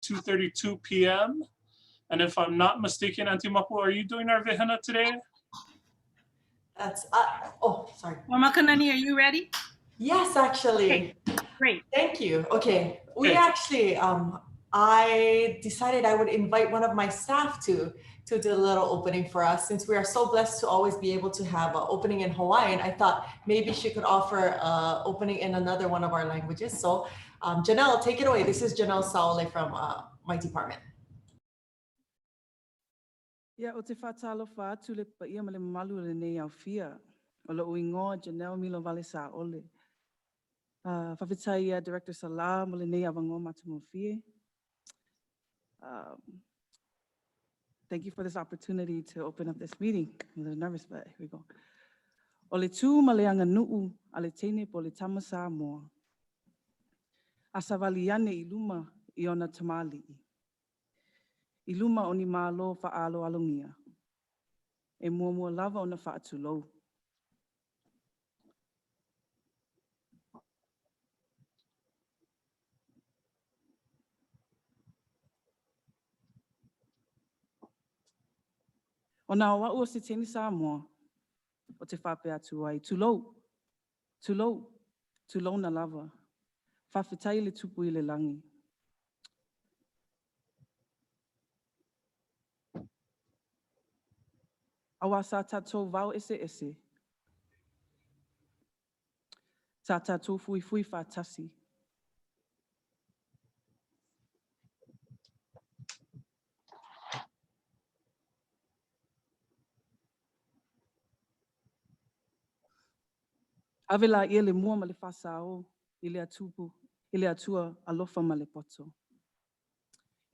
2:32 p.m. And if I'm not mistaken, Auntie Mapu, are you doing our vihana today? That's, oh, sorry. Mama Kanani, are you ready? Yes, actually. Okay, great. Thank you. Okay. We actually, I decided I would invite one of my staff to do a little opening for us. Since we are so blessed to always be able to have an opening in Hawaiian, I thought maybe she could offer an opening in another one of our languages. So Janelle, take it away. This is Janelle Saole from my department. Ia o te whātalo whātu le pa ia ma le malu le nei au fia. O lo uingoa Janelle Milo Vale sa ole. Whawhitai ia Director Salah mo le nei awangoa matumo fie. Thank you for this opportunity to open up this meeting. I'm a little nervous, but here we go. O le tū ma le anga nuu a le teine po le tama Samoa. Asa wali ane I luma I ona tamali. I luma o ni mālo whaalo alongia. E mua lava o na whaatulou. O nā wau o se teni Samoa, o te whape atu ai, tulou na lava, whawhitai le tupu I le langi. Awa sa tātou vau ese, sa tātou fui whātasi. Avela ia le mua ma le whasao, I le atupu, I le atua alofa ma le poto.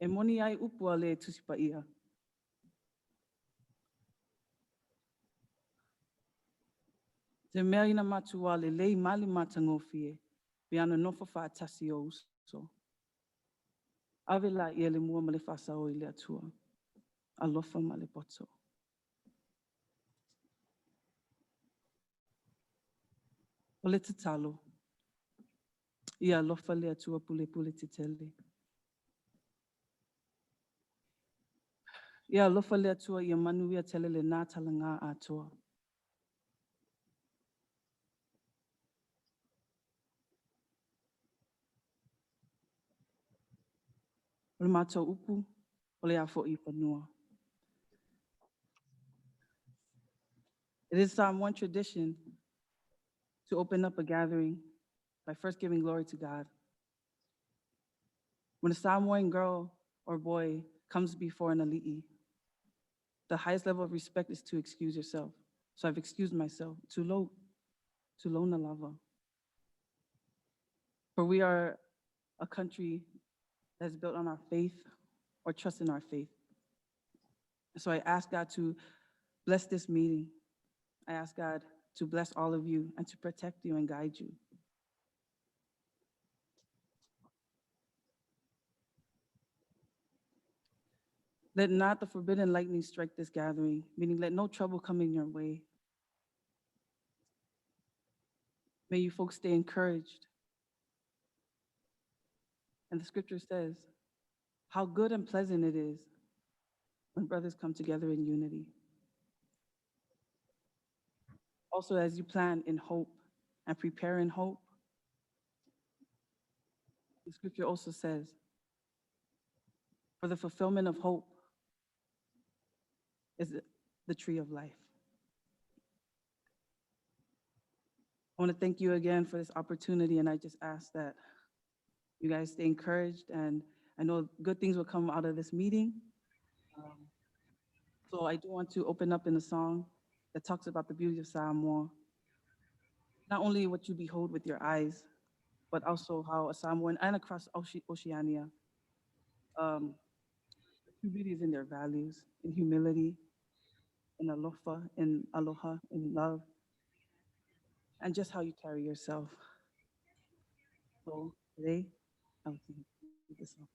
E moni ai upua le tusipa ia. Te mea ina matua le lei mali matangofie, pe ana nofa whaatasi o uso. Avela ia le mua ma le whasao I le atua, alofa ma le poto. O le tatalo, ia alofa le atua pule te tele. Ia alofa le atua ia manu ia tele le nā talanga atoa. O le mātou upu, o le afo I panua. It is Samoan tradition to open up a gathering by first giving glory to God. When a Samoan girl or boy comes before an ali'i, the highest level of respect is to excuse yourself. So I've excused myself. Tulou na lava. For we are a country that is built on our faith or trust in our faith. So I ask God to bless this meeting. I ask God to bless all of you and to protect you and guide you. Let not the forbidden lightning strike this gathering, meaning let no trouble come in your way. May you folks stay encouraged. And the scripture says, how good and pleasant it is when brothers come together in unity. Also, as you plan in hope and prepare in hope, the scripture also says, for the fulfillment of hope is the tree of life. I want to thank you again for this opportunity, and I just ask that you guys stay encouraged, and I know good things will come out of this meeting. So I do want to open up in a song that talks about the beauty of Samoa. Not only what you behold with your eyes, but also how a Samoan and across Oceania, true beauty is in their values, in humility, in alofa, in aloha, in love, and just how you carry yourself. So today, I will sing this song.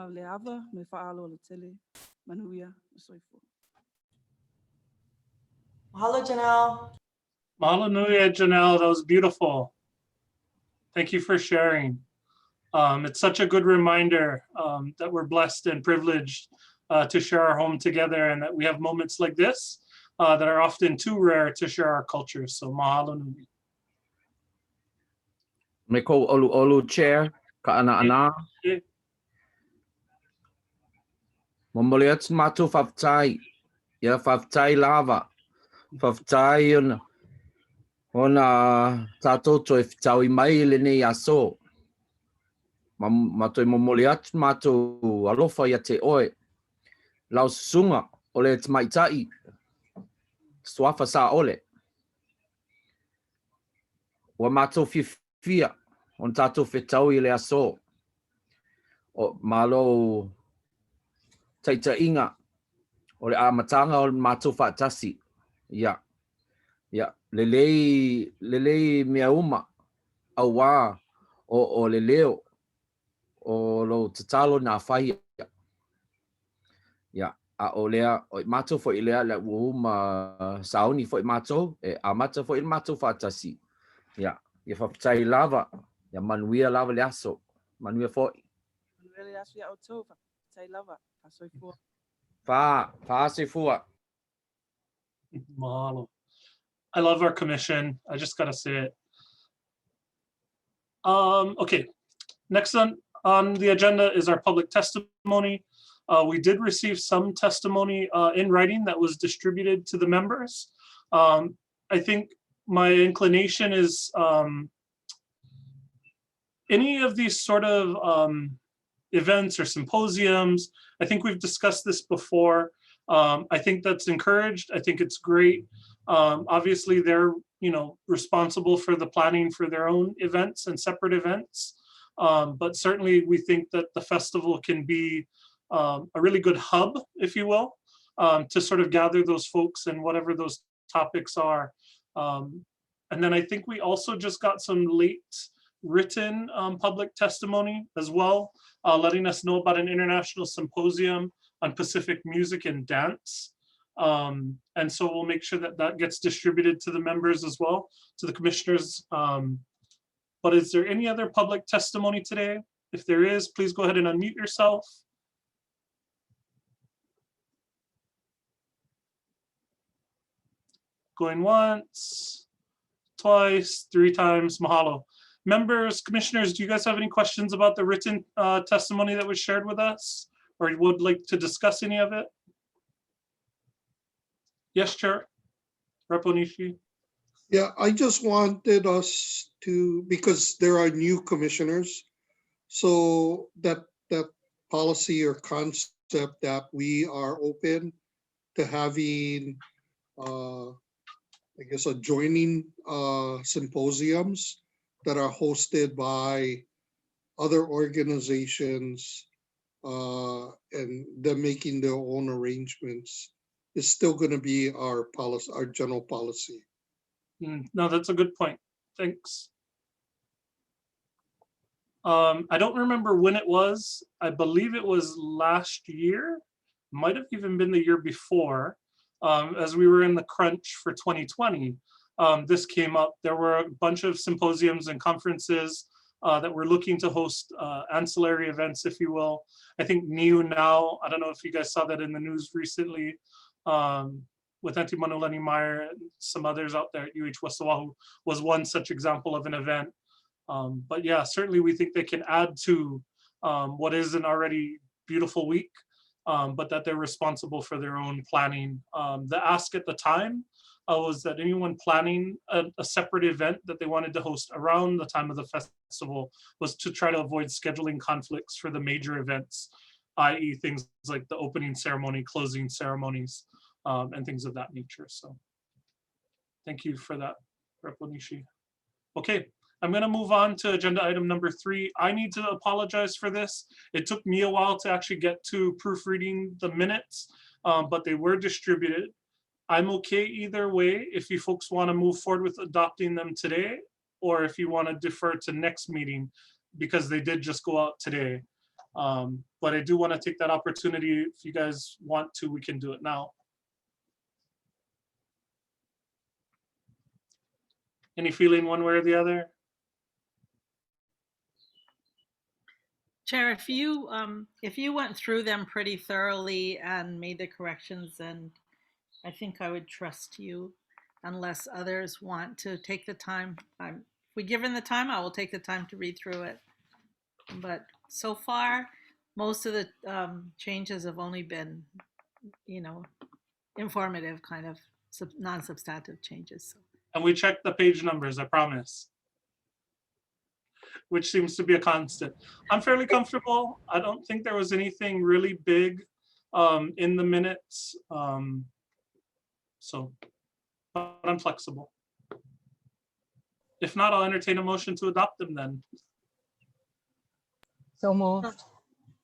Mauleava, me fa'alo le tele, manuia, soifo. Mahalo, Janelle. Mahalo nui, Janelle. That was beautiful. Thank you for sharing. It's such a good reminder that we're blessed and privileged to share our home together, and that we have moments like this that are often too rare to share our culture. So mahalo nui. Me ko olu chair ka ana. Momoliat matu faftai. Ya faftai lava. Faftai ona tato toi ftau I mai le nei aso. Matoi momoliat matu alofa ya te oe. Lau sunga ole te maitai. Swafa sa ole. Wa matu fifia. On tato fitau I le aso. O malo taita inga. Ole a matanga o matu fatasi. Ya. Ya. Lelei mea uma. Awa. O leleo. O lo tatalo na whai. Ya. A o lea. O matu fo I lea le uma sauni fo I matu. A mata fo I matu fatasi. Ya. Ya whaptai lava. Ya manuia lava le aso. Manuia fo. Manuia le aso ya o tova, tai lava, a soifo. Fa se fua. Mahalo. I love our commission. I just gotta say it. Okay, next on the agenda is our public testimony. We did receive some testimony in writing that was distributed to the members. I think my inclination is any of these sort of events or symposiums, I think we've discussed this before. I think that's encouraged. I think it's great. Obviously, they're responsible for the planning for their own events and separate events. But certainly, we think that the festival can be a really good hub, if you will, to sort of gather those folks and whatever those topics are. And then I think we also just got some late written public testimony as well, letting us know about an international symposium on Pacific music and dance. And so we'll make sure that that gets distributed to the members as well, to the commissioners. But is there any other public testimony today? If there is, please go ahead and unmute yourself. Going once, twice, 3 times, mahalo. Members, commissioners, do you guys have any questions about the written testimony that was shared with us, or you would like to discuss any of it? Yes, Chair. Rep. Onishi. Yeah, I just wanted us to, because there are new commissioners, so that policy or concept that we are open to having, I guess, adjoining symposiums that are hosted by other organizations and them making their own arrangements is still going to be our policy, our general policy. No, that's a good point. Thanks. I don't remember when it was. I believe it was last year. Might have even been the year before. As we were in the crunch for 2020, this came up. There were a bunch of symposiums and conferences that we're looking to host ancillary events, if you will. I think Niu Now, I don't know if you guys saw that in the news recently, with Auntie Manulani Meyer and some others out there at UH West Oahu was one such example of an event. But yeah, certainly we think they can add to what is an already beautiful week, but that they're responsible for their own planning. The ask at the time was that anyone planning a separate event that they wanted to host around the time of the festival was to try to avoid scheduling conflicts for the major events, i.e. things like the opening ceremony, closing ceremonies, and things of that nature. So thank you for that, Rep. Onishi. Okay, I'm gonna move on to agenda item number 3. I need to apologize for this. It took me a while to actually get to proofreading the minutes, but they were distributed. I'm okay either way if you folks want to move forward with adopting them today, or if you want to defer to next meeting because they did just go out today. But I do want to take that opportunity. If you guys want to, we can do it now. Any feeling one way or the other? Chair, if you went through them pretty thoroughly and made the corrections, then I think I would trust you, unless others want to take the time. If we given the time, I will take the time to read through it. But so far, most of the changes have only been, informative, kind of non-substantive changes. And we checked the page numbers, I promise, which seems to be a constant. I'm fairly comfortable. I don't think there was anything really big in the minutes. But I'm flexible. If not, I'll entertain a motion to adopt them then. So moved.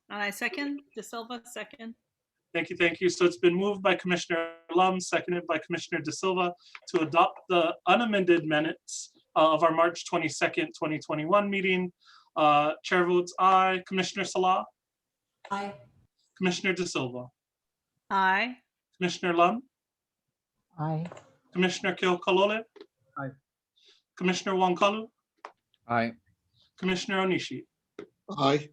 And I second, De Silva, second. Thank you, thank you. So it's been moved by Commissioner Lum, seconded by Commissioner De Silva to adopt the unamended minutes of our March 22nd, 2021 meeting. Chair votes aye. Commissioner Salah? Aye. Commissioner De Silva? Aye. Commissioner Lum? Aye. Commissioner Keokalole? Aye. Commissioner Wonkalu? Aye. Commissioner Onishi? Aye.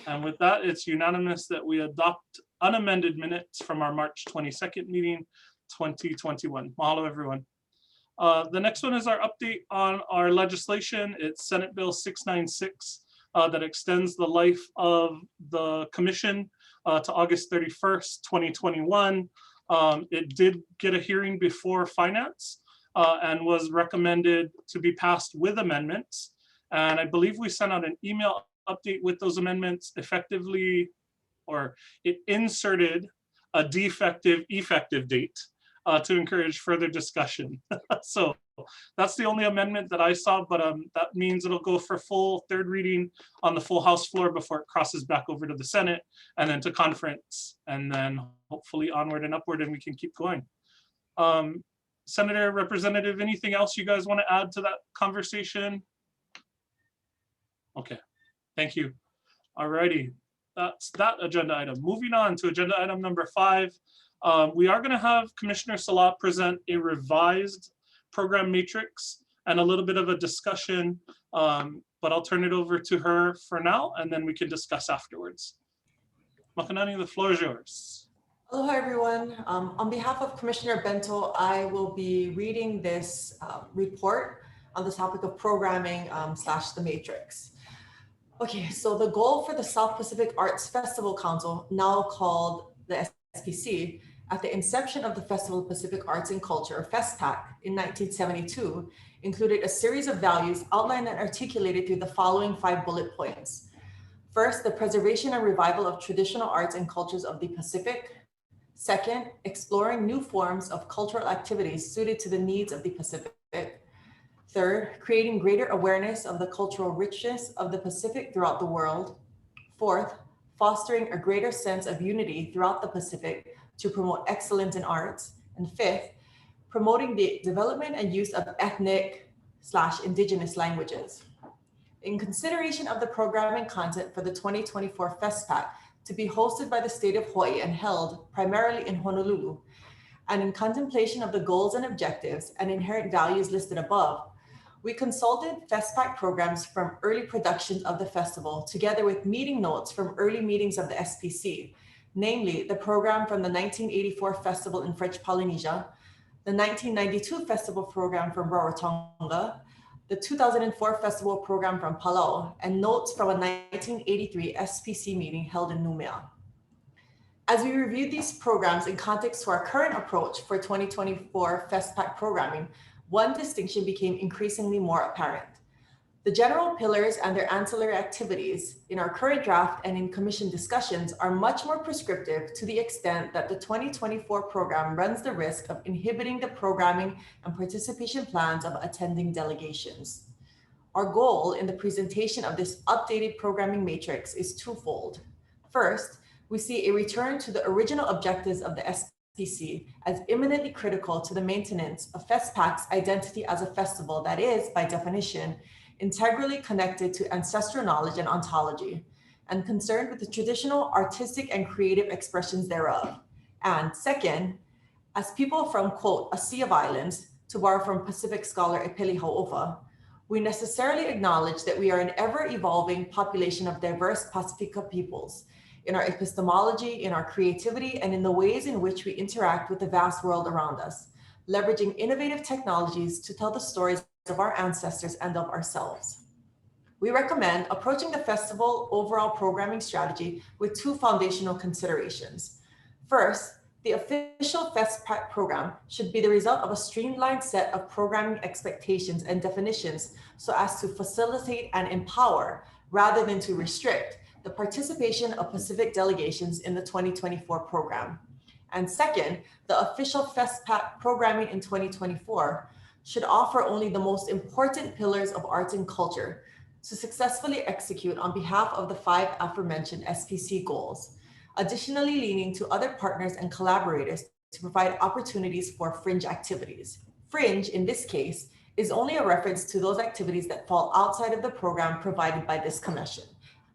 And with that, it's unanimous that we adopt unamended minutes from our March 22nd meeting, 2021. Mahalo, everyone. The next one is our update on our legislation. It's Senate Bill 696 that extends the life of the commission to August 31st, 2021. It did get a hearing before Finance and was recommended to be passed with amendments. And I believe we sent out an email update with those amendments effectively, or it inserted a defective effective date to encourage further discussion. So that's the only amendment that I saw, but that means it'll go for full third reading on the full House floor before it crosses back over to the Senate and then to conference, and then hopefully onward and upward, and we can keep going. Senator, Representative, anything else you guys want to add to that conversation? Okay, thank you. All righty, that's that agenda item. Moving on to agenda item number 5. We are going to have Commissioner Salah present a revised program matrix and a little bit of a discussion, but I'll turn it over to her for now, and then we can discuss afterwards. Makanani, the floor is yours. Aloha, everyone. On behalf of Commissioner Bento, I will be reading this report on the topic of programming / the matrix. Okay, so the goal for the South Pacific Arts Festival Council, now called the SPC, at the inception of the Festival of Pacific Arts and Culture, FestPAC, in 1972, included a series of values outlined and articulated through the following 5 bullet points. First, the preservation and revival of traditional arts and cultures of the Pacific. Second, exploring new forms of cultural activities suited to the needs of the Pacific. Third, creating greater awareness of the cultural richness of the Pacific throughout the world. Fourth, fostering a greater sense of unity throughout the Pacific to promote excellence in arts. And fifth, promoting the development and use of ethnic / indigenous languages. In consideration of the programming content for the 2024 FestPAC to be hosted by the state of Hawaii and held primarily in Honolulu, and in contemplation of the goals and objectives and inherent values listed above, we consulted FestPAC programs from early productions of the festival together with meeting notes from early meetings of the SPC, namely the program from the 1984 festival in French Polynesia, the 1992 festival program from Rarotonga, the 2004 festival program from Palau, and notes from a 1983 SPC meeting held in Numea. As we reviewed these programs in context to our current approach for 2024 FestPAC programming, one distinction became increasingly more apparent. The general pillars and their ancillary activities in our current draft and in commission discussions are much more prescriptive to the extent that the 2024 program runs the risk of inhibiting the programming and participation plans of attending delegations. Our goal in the presentation of this updated programming matrix is twofold. First, we see a return to the original objectives of the SPC as imminently critical to the maintenance of FestPAC's identity as a festival that is, by definition, integrally connected to ancestral knowledge and ontology, and concerned with the traditional artistic and creative expressions thereof. And second, as people from, quote, a sea of islands, to borrow from Pacific scholar Epeli Hau'ofa, we necessarily acknowledge that we are an ever-evolving population of diverse Pacifica peoples, in our epistemology, in our creativity, and in the ways in which we interact with the vast world around us, leveraging innovative technologies to tell the stories of our ancestors and of ourselves. We recommend approaching the festival overall programming strategy with two foundational considerations. First, the official FestPAC program should be the result of a streamlined set of programming expectations and definitions so as to facilitate and empower, rather than to restrict, the participation of Pacific delegations in the 2024 program. And second, the official FestPAC programming in 2024 should offer only the most important pillars of arts and culture to successfully execute on behalf of the 5 aforementioned SPC goals, additionally leaning to other partners and collaborators to provide opportunities for fringe activities. Fringe, in this case, is only a reference to those activities that fall outside of the program provided by this commission,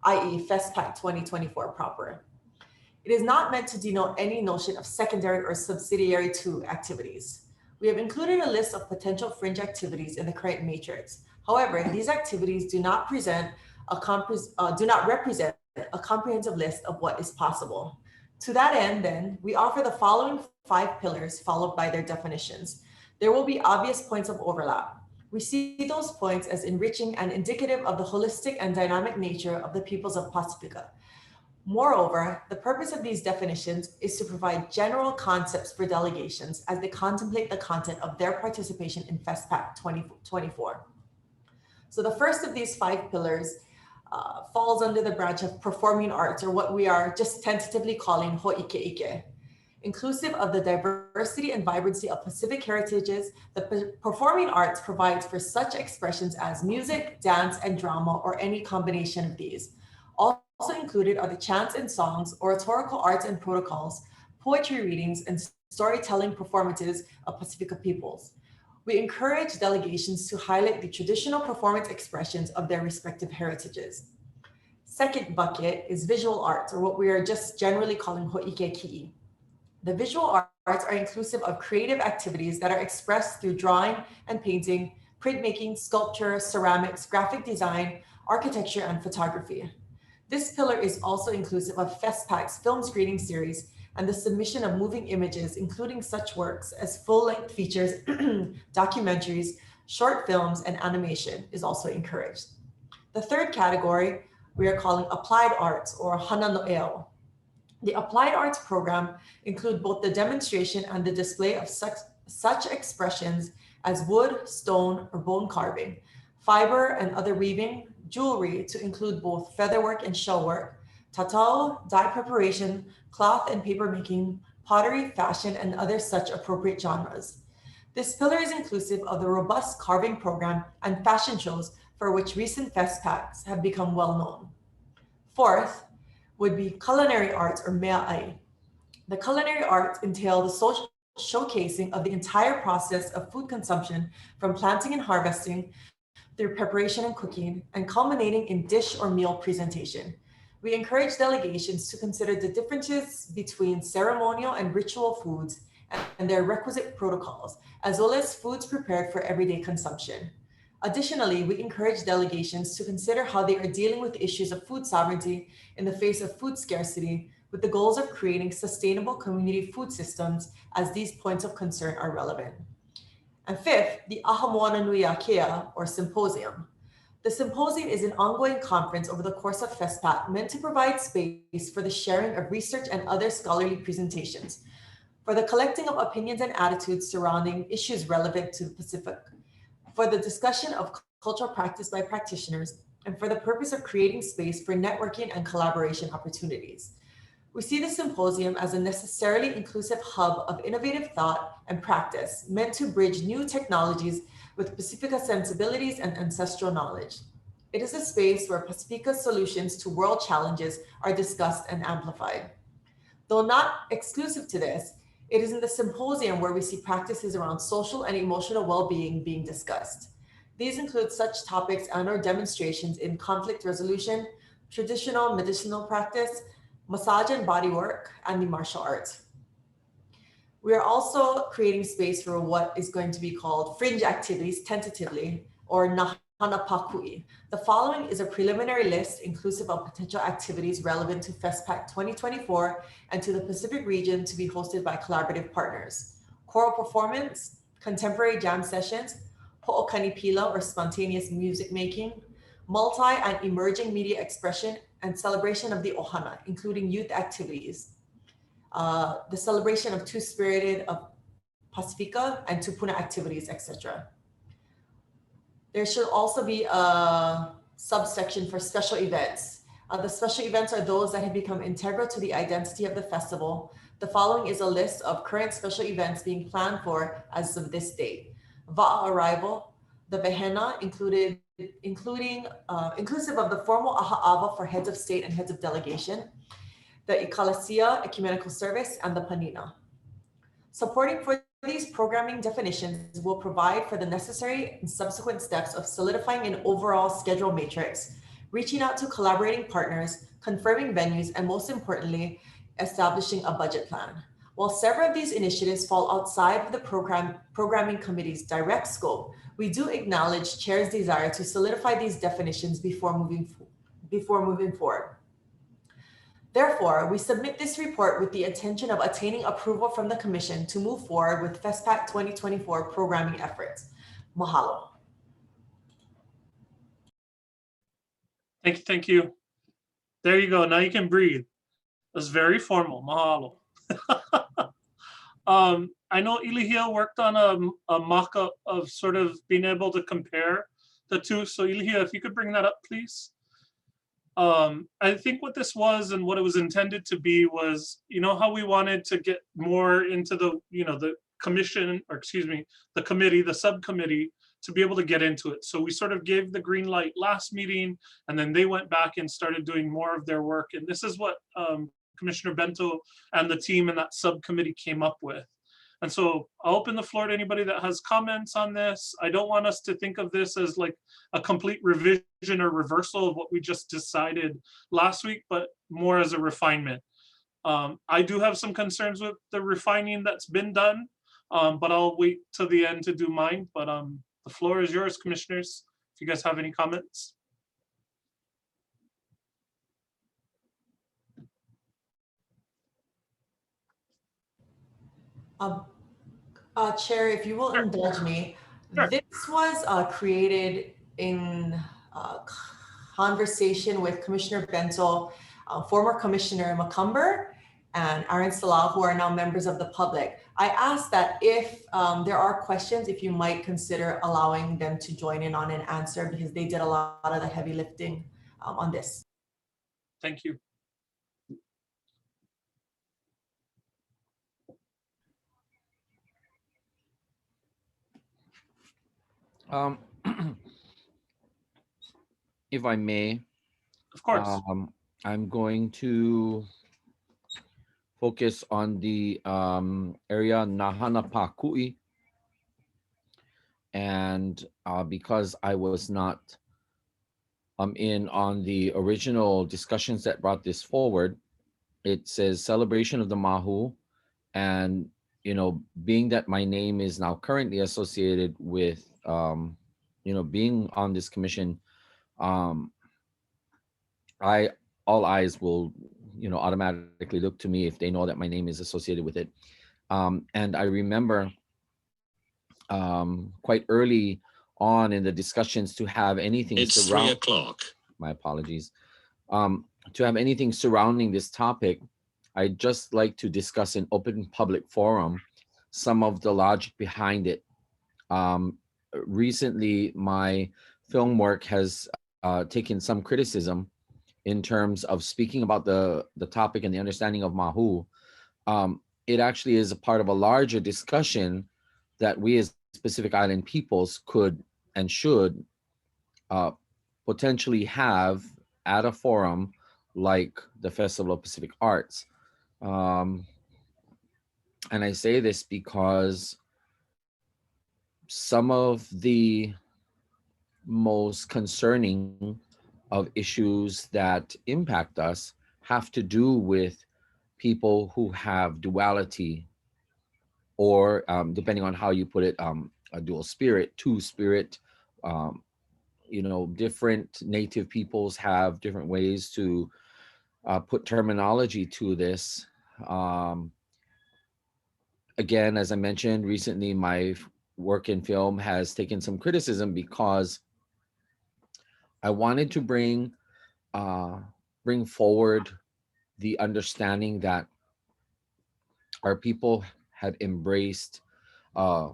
i.e. FestPAC 2024 proper. It is not meant to denote any notion of secondary or subsidiary to activities. We have included a list of potential fringe activities in the current matrix. However, these activities do not represent a comprehensive list of what is possible. To that end, then, we offer the following 5 pillars followed by their definitions. There will be obvious points of overlap. We see those points as enriching and indicative of the holistic and dynamic nature of the peoples of Pacifica. Moreover, the purpose of these definitions is to provide general concepts for delegations as they contemplate the content of their participation in FestPAC 2024. So the first of these 5 pillars falls under the branch of performing arts, or what we are just tentatively calling ho'ikeike. Inclusive of the diversity and vibrancy of Pacific heritages, the performing arts provides for such expressions as music, dance, and drama, or any combination of these. Also included are the chants and songs, oratorical arts and protocols, poetry readings, and storytelling performances of Pacifica peoples. We encourage delegations to highlight the traditional performance expressions of their respective heritages. Second bucket is visual arts, or what we are just generally calling ho'ikeki'i. The visual arts are inclusive of creative activities that are expressed through drawing and painting, printmaking, sculpture, ceramics, graphic design, architecture, and photography. This pillar is also inclusive of FestPAC's film screening series and the submission of moving images, including such works as full-length features, documentaries, short films, and animation is also encouraged. The third category we are calling applied arts, or hana no eo. The applied arts program include both the demonstration and the display of such expressions as wood, stone, or bone carving, fiber and other weaving, jewelry to include both featherwork and shellwork, tatau, dye preparation, cloth and paper making, pottery, fashion, and other such appropriate genres. This pillar is inclusive of the robust carving program and fashion shows for which recent FestPACs have become well known. Fourth would be culinary arts, or mea'ai. The culinary arts entail the showcasing of the entire process of food consumption from planting and harvesting through preparation and cooking, and culminating in dish or meal presentation. We encourage delegations to consider the differences between ceremonial and ritual foods and their requisite protocols, as well as foods prepared for everyday consumption. Additionally, we encourage delegations to consider how they are dealing with issues of food sovereignty in the face of food scarcity, with the goals of creating sustainable community food systems as these points of concern are relevant. And fifth, the Ahamoana Nui Akea, or symposium. The symposium is an ongoing conference over the course of FestPAC meant to provide space for the sharing of research and other scholarly presentations, for the collecting of opinions and attitudes surrounding issues relevant to the Pacific, for the discussion of cultural practice by practitioners, and for the purpose of creating space for networking and collaboration opportunities. We see the symposium as a necessarily inclusive hub of innovative thought and practice meant to bridge new technologies with Pacifica sensibilities and ancestral knowledge. It is a space where Pacifica's solutions to world challenges are discussed and amplified. Though not exclusive to this, it is in the symposium where we see practices around social and emotional well-being being discussed. These include such topics and/or demonstrations in conflict resolution, traditional medicinal practice, massage and bodywork, and the martial arts. We are also creating space for what is going to be called fringe activities, tentatively, or Nahana Pakui. The following is a preliminary list inclusive of potential activities relevant to FestPAC 2024 and to the Pacific region to be hosted by collaborative partners: choral performance, contemporary jam sessions, ho'okanipila or spontaneous music making, multi and emerging media expression, and celebration of the ohana, including youth activities, the celebration of Two-Spirited of Pacifica and Tupuna activities, etc. There should also be a subsection for special events. The special events are those that have become integral to the identity of the festival. The following is a list of current special events being planned for as of this date: Va'a arrival, the Vehena, inclusive of the formal Aha'ava for heads of state and heads of delegation, the Ikalasia ecumenical service, and the Panina. Supporting for these programming definitions will provide for the necessary and subsequent steps of solidifying an overall schedule matrix, reaching out to collaborating partners, confirming venues, and most importantly, establishing a budget plan. While several of these initiatives fall outside of the programming committee's direct scope, we do acknowledge Chair's desire to solidify these definitions before moving forward. Therefore, we submit this report with the intention of attaining approval from the Commission to move forward with FestPAC 2024 programming efforts. Mahalo. Thank you. There you go. Now you can breathe. That's very formal. Mahalo. I know Ilihia worked on a mock-up of sort of being able to compare the two. So Ilihia, if you could bring that up, please. I think what this was and what it was intended to be was, you know, how we wanted to get more into the, you know, the commission, or excuse me, the committee, the subcommittee, to be able to get into it. So we sort of gave the green light last meeting, and then they went back and started doing more of their work. And this is what Commissioner Bento and the team in that subcommittee came up with. And so I'll open the floor to anybody that has comments on this. I don't want us to think of this as like a complete revision or reversal of what we just decided last week, but more as a refinement. I do have some concerns with the refining that's been done, but I'll wait till the end to do mine. But the floor is yours, commissioners, if you guys have any comments. Chair, if you will indulge me, Sure. this was created in conversation with Commissioner Bento, former Commissioner Macumber, and Aaron Salah, who are now members of the public. I asked that if there are questions, if you might consider allowing them to join in on an answer, because they did a lot of the heavy lifting on this. Thank you. If I may, Of course. I'm going to focus on the area Nahana Pakui. And because I was not in on the original discussions that brought this forward, it says celebration of the Mahu. And, you know, being that my name is now currently associated with being on this commission, all eyes will, automatically look to me if they know that my name is associated with it. And I remember quite early on in the discussions to have anything. It's 3 o'clock. My apologies. To have anything surrounding this topic, I'd just like to discuss in open public forum some of the logic behind it. Recently, my film work has taken some criticism in terms of speaking about the topic and the understanding of Mahu. It actually is a part of a larger discussion that we as Pacific Island peoples could and should potentially have at a forum like the Festival of Pacific Arts. And I say this because some of the most concerning of issues that impact us have to do with people who have duality, or depending on how you put it, a dual spirit, two spirit. Different native peoples have different ways to put terminology to this. Again, as I mentioned recently, my work in film has taken some criticism because I wanted to bring forward the understanding that our people have embraced a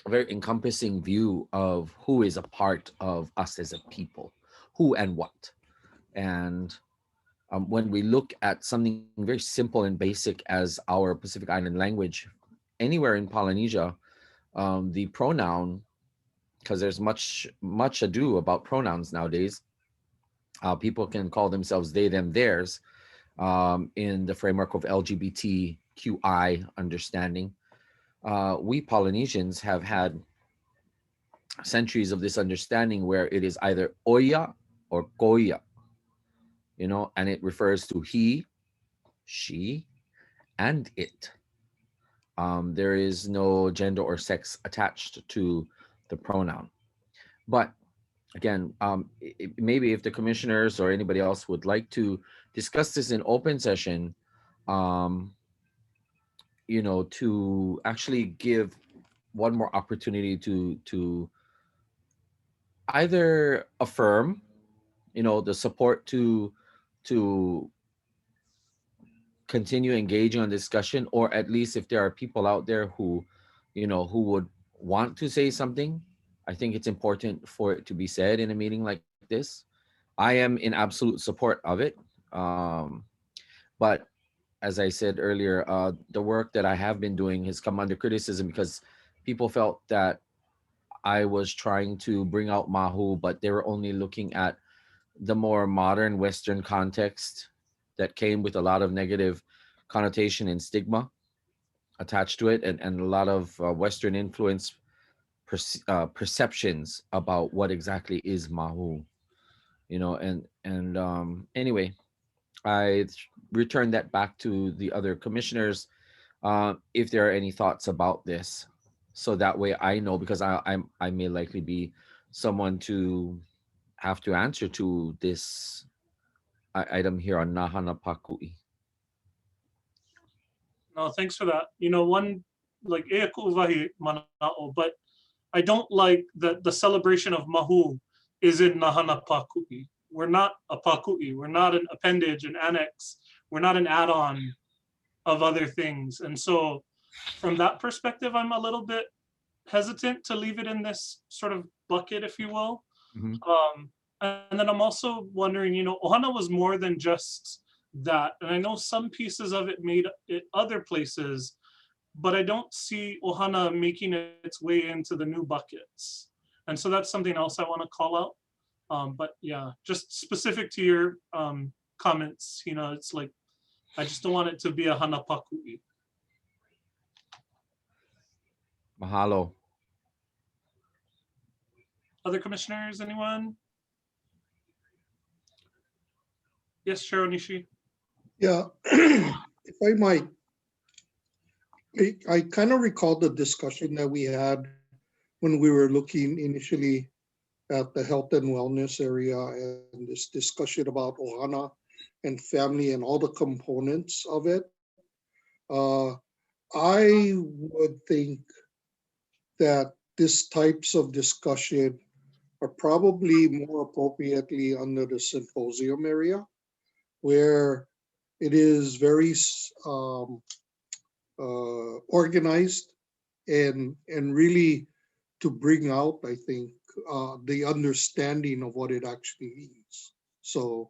very encompassing view of who is a part of us as a people, who and what. And when we look at something very simple and basic as our Pacific Island language, anywhere in Polynesia, the pronoun, because there's much ado about pronouns nowadays, people can call themselves they, them, theirs, in the framework of LGBTQI understanding. We Polynesians have had centuries of this understanding where it is either oya or koya, and it refers to he, she, and it. There is no gender or sex attached to the pronoun. But again, maybe if the commissioners or anybody else would like to discuss this in open session, to actually give one more opportunity to either affirm, the support to continue engaging on discussion, or at least if there are people out there who would want to say something, I think it's important for it to be said in a meeting like this. I am in absolute support of it. But as I said earlier, the work that I have been doing has come under criticism because people felt that I was trying to bring out Mahu, but they were only looking at the more modern Western context that came with a lot of negative connotation and stigma attached to it, and a lot of Western influence perceptions about what exactly is Mahu. Anyway, I return that back to the other commissioners if there are any thoughts about this, so that way I know, because I may likely be someone to have to answer to this item here on Nahana Pakui. No, thanks for that. One, like e ku'uwahi mana'o, but I don't like that the celebration of Mahu is in Nahana Pakui. We're not a Pakui. We're not an appendage, an annex. We're not an add-on of other things. And so from that perspective, I'm a little bit hesitant to leave it in this sort of bucket, if you will. Mm-hmm. And then I'm also wondering, Ohana was more than just that. And I know some pieces of it made it other places, but I don't see Ohana making its way into the new buckets. And so that's something else I want to call out. But yeah, just specific to your comments, it's like, I just don't want it to be a hana pakui. Mahalo. Other commissioners, anyone? Yes, Chair Onishi. Yeah, if I might, I kind of recall the discussion that we had when we were looking initially at the health and wellness area and this discussion about ohana and family and all the components of it. I would think that these types of discussion are probably more appropriately under the symposium area, where it is very organized and really to bring out, I think, the understanding of what it actually means. So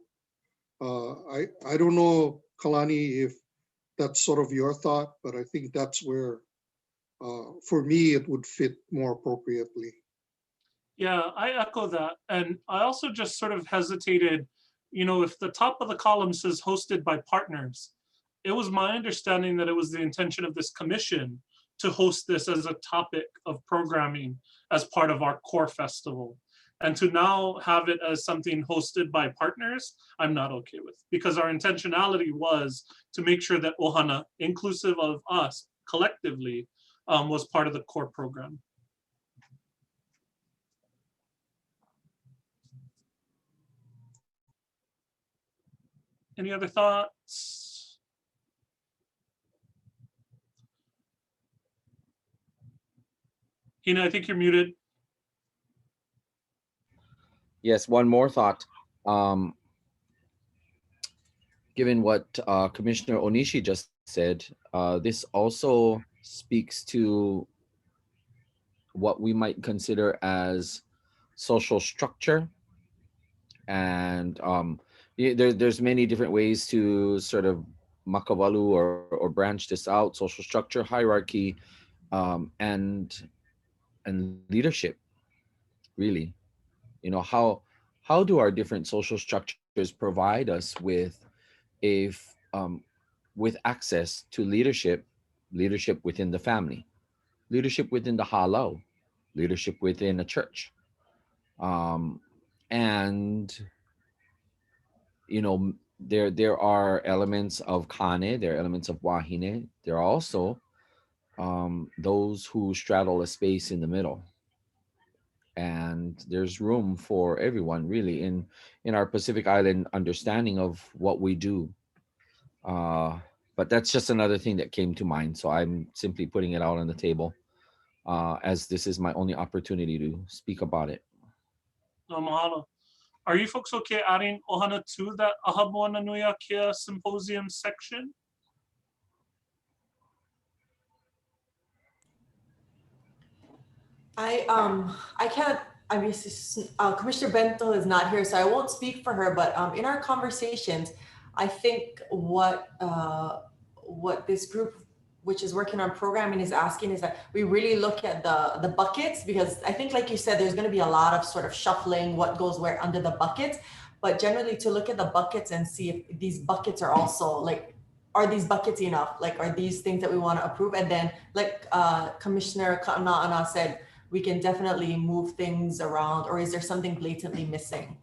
I don't know, Kalani, if that's sort of your thought, but I think that's where, for me, it would fit more appropriately. Yeah, I echo that. And I also just sort of hesitated, if the top of the column says hosted by partners, it was my understanding that it was the intention of this commission to host this as a topic of programming as part of our core festival. And to now have it as something hosted by partners, I'm not okay with, because our intentionality was to make sure that Ohana, inclusive of us collectively, was part of the core program. Any other thoughts? Hina, I think you're muted. Yes, one more thought. Given what Commissioner Onishi just said, this also speaks to what we might consider as social structure. And there's many different ways to sort of makawalu or branch this out: social structure, hierarchy, and leadership. Really, how do our different social structures provide us with with access to leadership within the family, leadership within the halau, leadership within a church, and there are elements of kane, there are elements of wahine, there are also those who straddle a space in the middle, and there's room for everyone really in our Pacific Island understanding of what we do. But that's just another thing that came to mind, so I'm simply putting it out on the table, as this is my only opportunity to speak about it. No, mahalo. Are you folks okay adding Ohana to that Ahamoana Nui a Kia symposium section? I can't. I mean, Commissioner Bento is not here, so I won't speak for her. But in our conversations, I think what this group, which is working on programming, is asking is that we really look at the buckets, because I think, like you said, there's going to be a lot of sort of shuffling what goes where under the buckets. But generally, to look at the buckets and see if these buckets are also like, are these buckets enough? Like, are these things that we want to approve? And then, like Commissioner Ka'ana'ana said, we can definitely move things around, or is there something blatantly missing?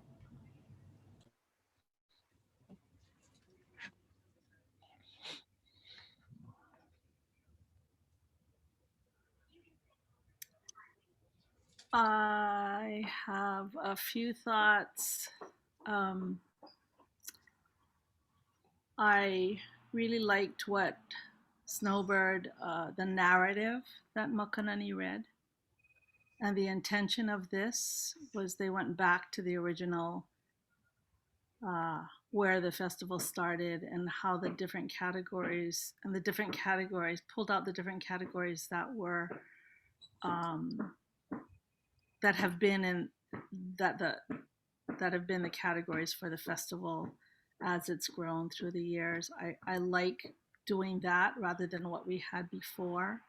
I have a few thoughts. I really liked what Snowbird, the narrative that Makanani read. And the intention of this was they went back to the original, where the festival started and how the different categories pulled out the different categories that were, that have been in that have been the categories for the festival as it's grown through the years. I like doing that rather than what we had before.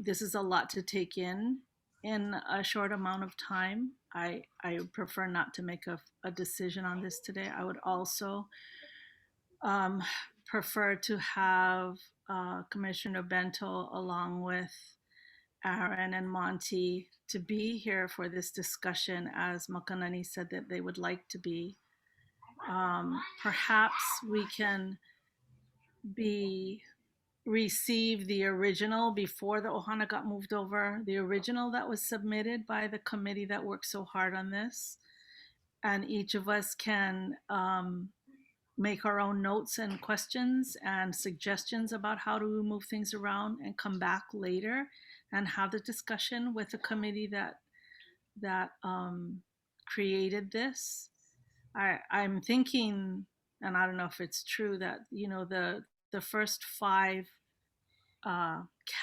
This is a lot to take in a short amount of time. I would prefer not to make a decision on this today. I would also prefer to have Commissioner Bento along with Aaron and Monty to be here for this discussion, as Makanani said that they would like to be. Perhaps we can be receive the original before the ohana got moved over, the original that was submitted by the committee that worked so hard on this. And each of us can make our own notes and questions and suggestions about how to move things around and come back later and have the discussion with the committee that created this. I'm thinking, and I don't know if it's true, that the first 5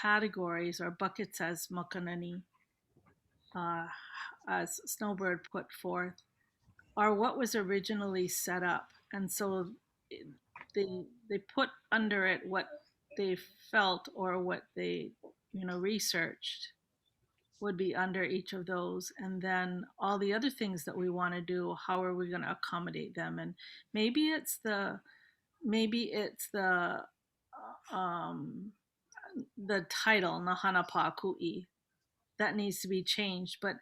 categories or buckets, as Makanani, as Snowbird put forth, are what was originally set up. And so they put under it what they felt or what they researched would be under each of those, and then all the other things that we want to do, how are we going to accommodate them? And maybe it's the title Nahana Pa'akui that needs to be changed, but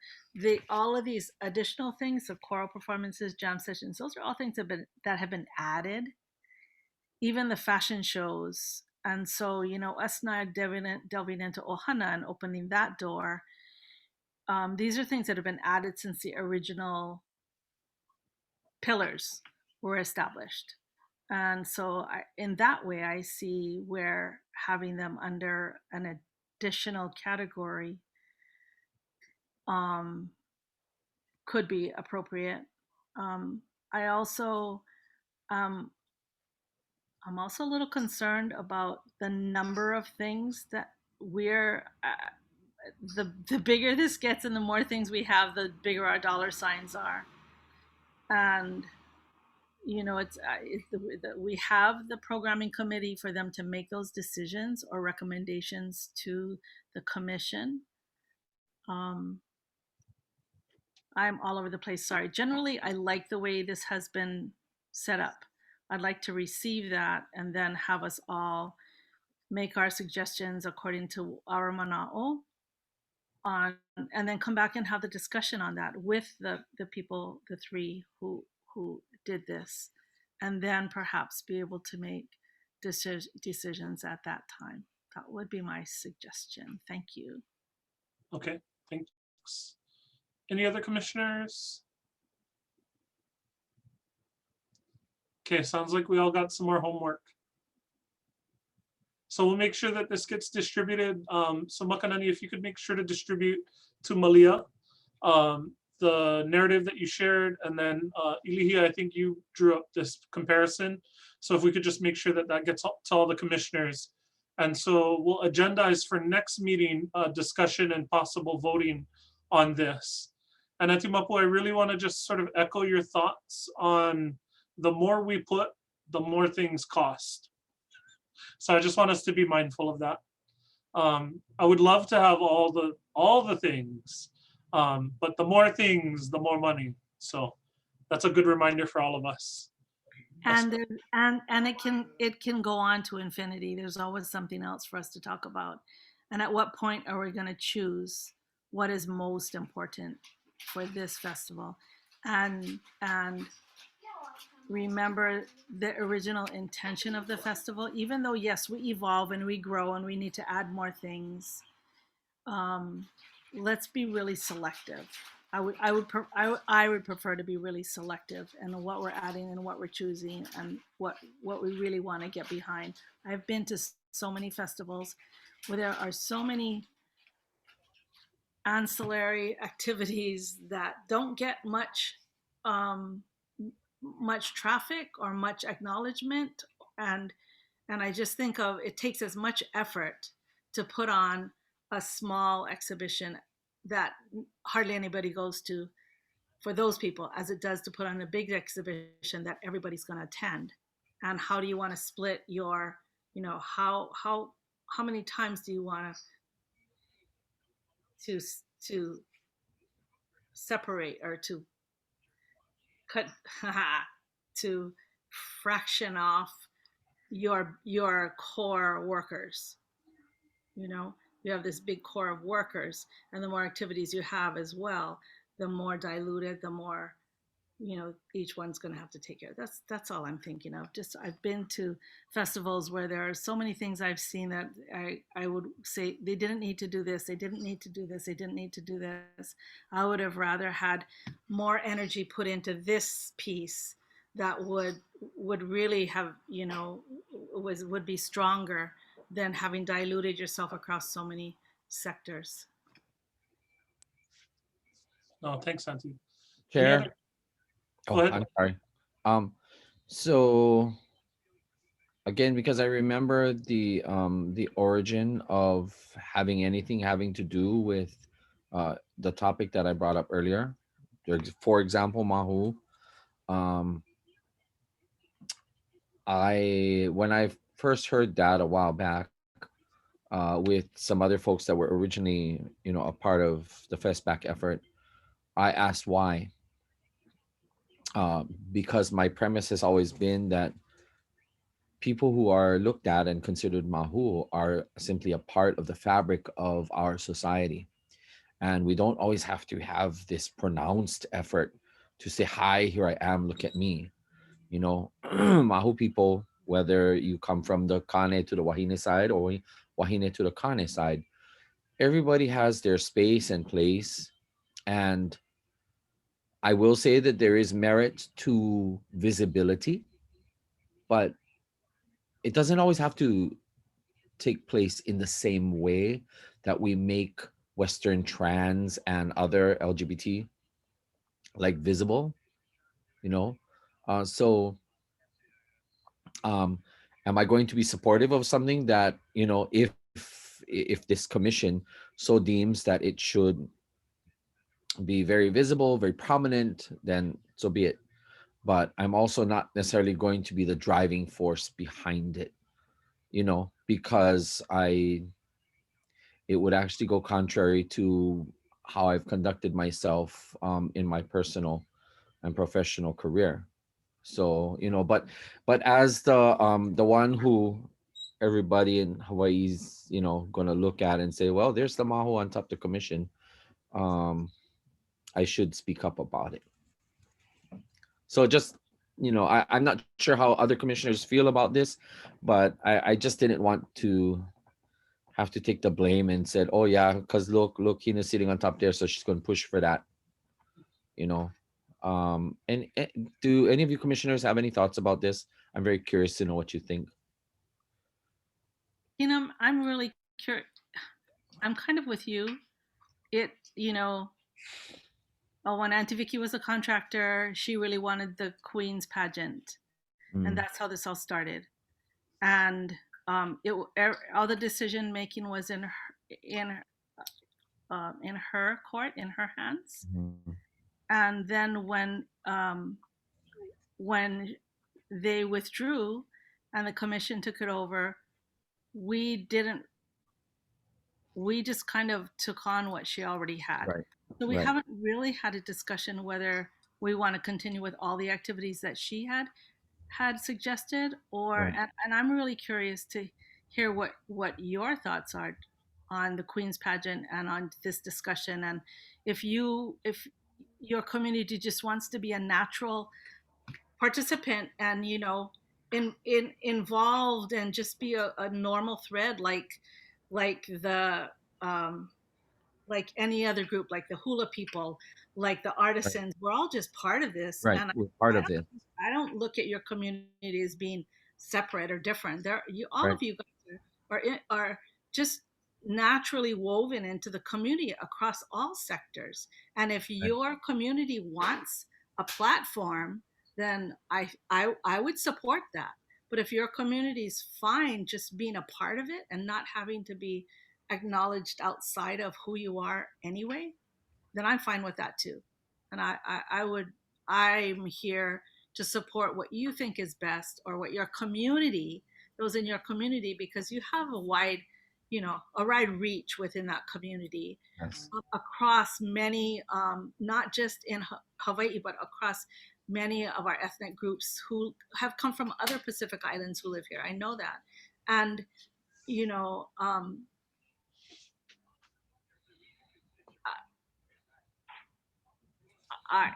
all of these additional things, the choral performances, jam sessions, those are all things that have been added, even the fashion shows. And so us now delving into ohana and opening that door, these are things that have been added since the original pillars were established. And so in that way, I see where having them under an additional category could be appropriate. I'm also a little concerned about the number of things that we're the bigger this gets and the more things we have, the bigger our dollar signs are. And we have the programming committee for them to make those decisions or recommendations to the commission. I'm all over the place, sorry. Generally, I like the way this has been set up. I'd like to receive that and then have us all make our suggestions according to our mana'o, and then come back and have the discussion on that with the people, the 3 who did this, and then perhaps be able to make decisions at that time. That would be my suggestion. Thank you. Okay, thanks. Any other commissioners? Okay, sounds like we all got some more homework. So we'll make sure that this gets distributed. So Makanani, if you could make sure to distribute to Malia the narrative that you shared, and then Ilihia, I think you drew up this comparison. So if we could just make sure that that gets to all the commissioners. And so we'll agendize for next meeting discussion and possible voting on this. And Atimapu, I really want to just sort of echo your thoughts on the more we put, the more things cost. So I just want us to be mindful of that. I would love to have all the things, but the more things, the more money. So that's a good reminder for all of us. And it can go on to infinity. There's always something else for us to talk about. And at what point are we going to choose what is most important for this festival? And remember the original intention of the festival, even though, yes, we evolve and we grow and we need to add more things. Let's be really selective. I would prefer to be really selective in what we're adding and what we're choosing and what we really want to get behind. I've been to so many festivals where there are so many ancillary activities that don't get much traffic or much acknowledgement, and I just think of it takes as much effort to put on a small exhibition that hardly anybody goes to for those people as it does to put on a big exhibition that everybody's going to attend. And how do you want to split your, how many times do you want to separate or to cut to fraction off your core workers? You have this big core of workers, and the more activities you have as well, the more diluted, the more each one's going to have to take care. That's all I'm thinking of. Just I've been to festivals where there are so many things I've seen that I would say they didn't need to do this, they didn't need to do this, they didn't need to do this. I would have rather had more energy put into this piece that would really have would be stronger than having diluted yourself across so many sectors. No, thanks, Santi. Any Chair. other- Oh, Go ahead. I'm sorry. So again, because I remember the origin of having anything having to do with the topic that I brought up earlier. For example, Mahu. When I first heard that a while back, with some other folks that were originally, a part of the FestPAC effort, I asked why. Because my premise has always been that people who are looked at and considered Mahu are simply a part of the fabric of our society. And we don't always have to have this pronounced effort to say, hi, here I am, look at me. Mahu people, whether you come from the Kane to the Wahine side or Wahine to the Kane side, everybody has their space and place. And I will say that there is merit to visibility, but it doesn't always have to take place in the same way that we make Western trans and other LGBT like visible, so am I going to be supportive of something that, if this commission so deems that it should be very visible, very prominent, then so be it. But I'm also not necessarily going to be the driving force behind it, because it would actually go contrary to how I've conducted myself in my personal and professional career. So, but as the one who everybody in Hawaii's, gonna look at and say, well, there's the Maho on top of the commission. I should speak up about it. So just, I'm not sure how other commissioners feel about this, but I just didn't want to have to take the blame and said, oh yeah, because look, Hina's sitting on top there, so she's going to push for that. And do any of you commissioners have any thoughts about this? I'm very curious to know what you think. I'm really curious. I'm kind of with you. When Auntie Vicky was a contractor, she really wanted the Queen's pageant, and that's how this all started. And all the decision making was in her court, in her hands. Mm-hmm. And then when they withdrew and the commission took it over, we just kind of took on what she already had. Right. So we Right. haven't really had a discussion whether we want to continue with all the activities that she had suggested, or Right. and I'm really curious to hear what your thoughts are on the Queen's pageant and on this discussion, and if your community just wants to be a natural participant and involved and just be a normal thread like the like any other group, like the hula people, like the artisans. We're all just part of this. Right. And We're part of it. I don't look at your community as being separate or different. All Right. of you guys are just naturally woven into the community across all sectors. And if your community wants a platform, then I would support that. But if your community is fine just being a part of it and not having to be acknowledged outside of who you are anyway, then I'm fine with that too. And I'm here to support what you think is best, or what your community, those in your community, because you have a wide reach within that community. Yes. Across many, not just in Hawaii, but across many of our ethnic groups who have come from other Pacific Islands who live here. I know that. And,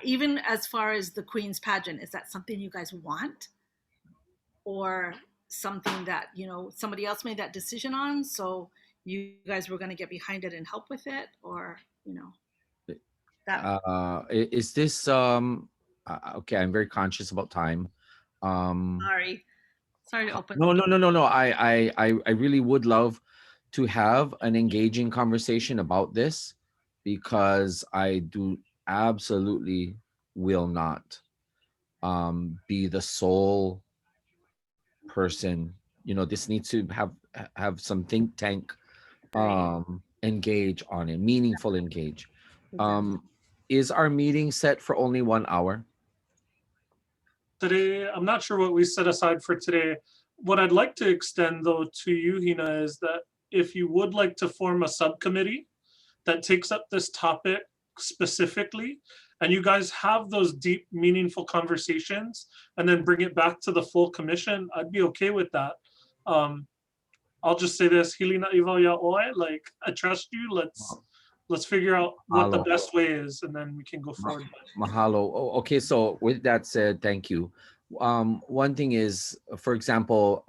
even as far as the Queen's pageant, is that something you guys want? Or something that, somebody else made that decision on, so you guys were going to get behind it and help with it? Or, that. Is this okay, I'm very conscious about time. Sorry to open. No. I really would love to have an engaging conversation about this, because I do absolutely will not be the sole person. This needs to have some think tank engage on it, meaningful engage. Is our meeting set for only 1 hour? Today, I'm not sure what we set aside for today. What I'd like to extend though to you, Hina, is that if you would like to form a subcommittee that takes up this topic specifically, and you guys have those deep, meaningful conversations, and then bring it back to the full commission, I'd be okay with that. I'll just say this, Hilina Iwaya Oe, like, I trust you. Let's figure out what the best way is, and then we can go forward. Mahalo. Okay, so with that said, thank you. One thing is, for example,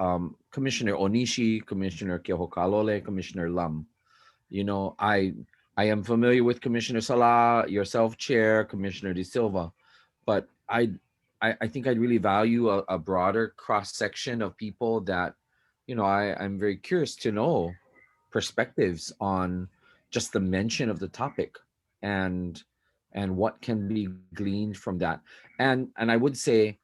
Commissioner Onishi, Commissioner Kehokalole, Commissioner Lam. I am familiar with Commissioner Salah, yourself, Chair, Commissioner De Silva, but I think I'd really value a broader cross section of people that, I'm very curious to know perspectives on just the mention of the topic and what can be gleaned from that. And I would say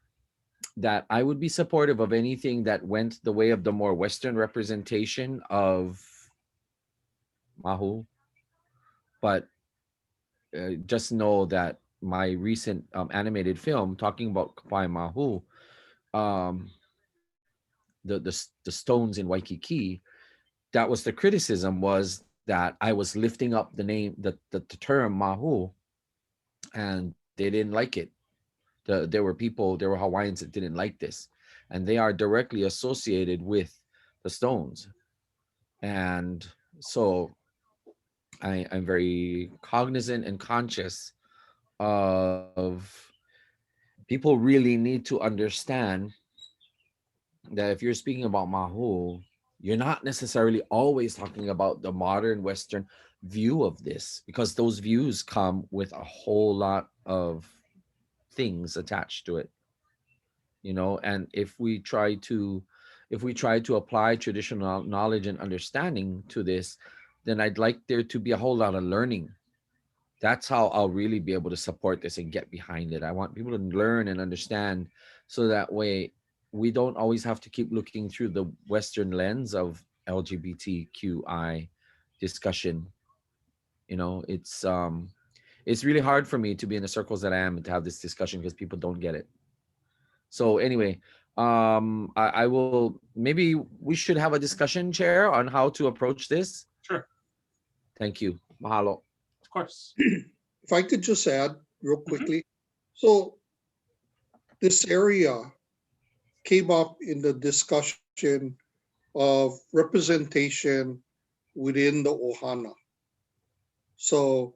that I would be supportive of anything that went the way of the more Western representation of Mahu. But just know that my recent animated film talking about Kapai Mahu, the stones in Waikiki, that was the criticism, was that I was lifting up the name, the term Mahu, and they didn't like it. There were Hawaiians that didn't like this, and they are directly associated with the stones. And so I'm very cognizant and conscious of people really need to understand that if you're speaking about Mahu, you're not necessarily always talking about the modern Western view of this, because those views come with a whole lot of things attached to it. And if we try to apply traditional knowledge and understanding to this, then I'd like there to be a whole lot of learning. That's how I'll really be able to support this and get behind it. I want people to learn and understand, so that way we don't always have to keep looking through the Western lens of LGBTQI discussion. It's really hard for me to be in the circles that I am and to have this discussion, because people don't get it. So anyway, I will, maybe we should have a discussion, Chair, on how to approach this. Sure. Thank you. Mahalo. Of course. If I could just add real quickly. So this area came up in the discussion of representation within the Ohana. So,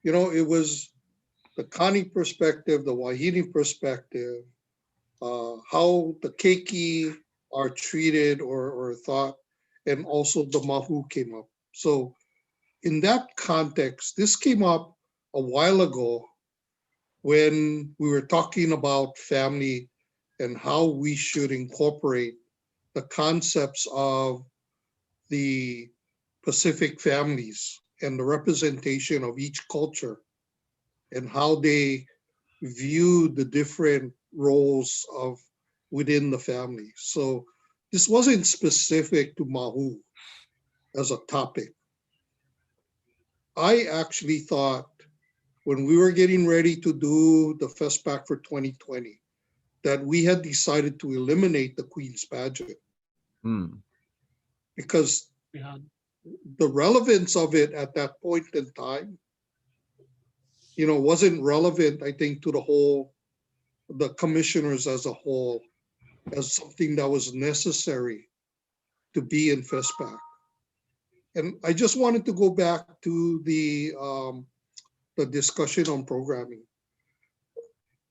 it was the Kani perspective, the Wahine perspective, how the keiki are treated or thought, and also the Mahu came up. So in that context, this came up a while ago when we were talking about family and how we should incorporate the concepts of the Pacific families and the representation of each culture and how they view the different roles of within the family. So this wasn't specific to Mahu as a topic. I actually thought when we were getting ready to do the FestPAC for 2020, that we had decided to eliminate the Queen's pageant. Because the relevance of it at that point in time, wasn't relevant, I think, to the commissioners as a whole, as something that was necessary to be in FestPAC. And I just wanted to go back to the discussion on programming.